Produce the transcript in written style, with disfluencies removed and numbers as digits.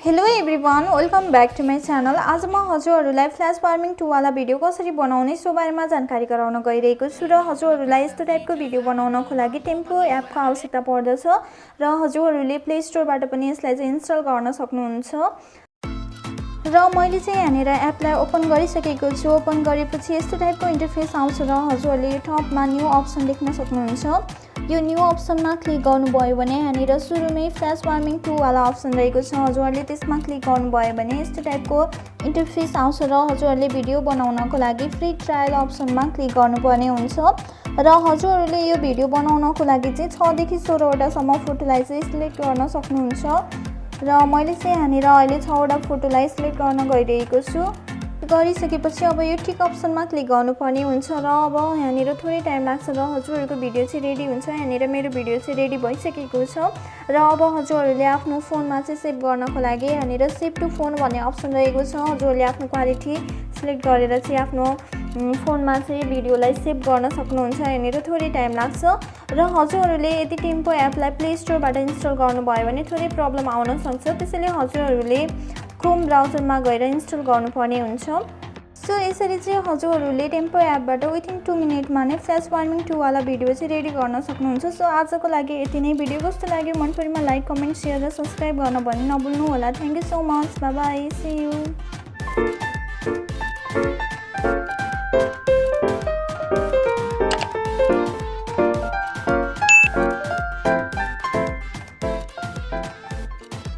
Hello everyone, welcome back to my channel. आज म हजुरहरूलाई फ्ल्यास वार्मिङ 2 वाला भिडियो कसरी बनाउने सो बारेमा जानकारी गराउन गइरहेको छु र हजुरहरूलाई यस्तो टाइपको भिडियो बनाउनको लागि टेम्पो एपको आवश्यकता पर्दछ र हजुरहरूले प्ले स्टोरबाट पनि यसलाई चाहिँ इन्स्टल गर्न सक्नुहुन्छ। र मैले चाहिँ यहाँनिर एपलाई ओपन गरिसकेको छु। ओपन गरेपछि यस्तो टाइपको इन्टरफेस आउँछ र हजुरहरूले यो टपमा न्यू अप्सन देख्न सक्नुहुन्छ। यो न्यू अप्सनमा क्लिक गर्नुभयो भने यहाँनिर सुरुमै फ्ल्यास वार्मिङ 2 वाला अप्सन रहेको छ। हजुरहरूले त्यसमा क्लिक गर्नुभयो भने यस्तो टाइपको इन्टरफेस आउँछ र हजुरहरूले भिडियो बनाउनको लागि फ्री ट्रायल अप्सनमा क्लिक गर्नुपर्ने हुन्छ र हजुरहरूले यो भिडियो बनाउनको लागि चाहिँ 6 देखि 16 वटासम्म फोटोलाई चाहिँ सिलेक्ट गर्न सक्नुहुन्छ र मैले चाहिँ यहाँनिर अहिले 6 वटा फोटोलाई सिलेक्ट गर्न गइरहेको छु। गरिसकेपछि अब यो टिक अप्सनमा क्लिक गर्नुपर्ने हुन्छ र अब यहाँनिर थोरै टाइम लाग्छ र हजुरहरूको भिडियो चाहिँ रेडी हुन्छ। यहाँनिर मेरो भिडियो चाहिँ रेडी भइसकेको छ र अब हजुरहरूले आफ्नो फोनमा चाहिँ सेभ गर्नको लागि यहाँनिर सेभ टु फोन भन्ने अप्सन रहेको छ। हजुरहरूले आफ्नो क्वालिटी सिलेक्ट गरेर चाहिँ आफ्नो फोनमा चाहिँ भिडियोलाई सेभ गर्न सक्नुहुन्छ। यहाँनिर थोरै टाइम लाग्छ र हजुरहरूले यदि टेम्पो एपलाई प्ले स्टोरबाट इन्स्टल गर्नुभयो भने थोरै प्रब्लम आउन सक्छ। त्यसैले हजुरहरूले क्रोम ब्राउजरमा गएर इन्स्टल गर्नुपर्ने हुन्छ। सो यसरी चाहिँ हजुरहरूले टेम्पो एपबाट विथिन 2 मिनटमा नै फ्ल्यास वार्मिङ 2 वाला भिडियो चाहिँ रेडी गर्न सक्नुहुन्छ। सो आजको लागि यति नै। भिडियो कस्तो लाग्यो मन परेमा लाइक, कमेन्ट, सेयर र सब्सक्राइब गर्न पनि नभुल्नु होला। Thank you so much. Bye bye, see you.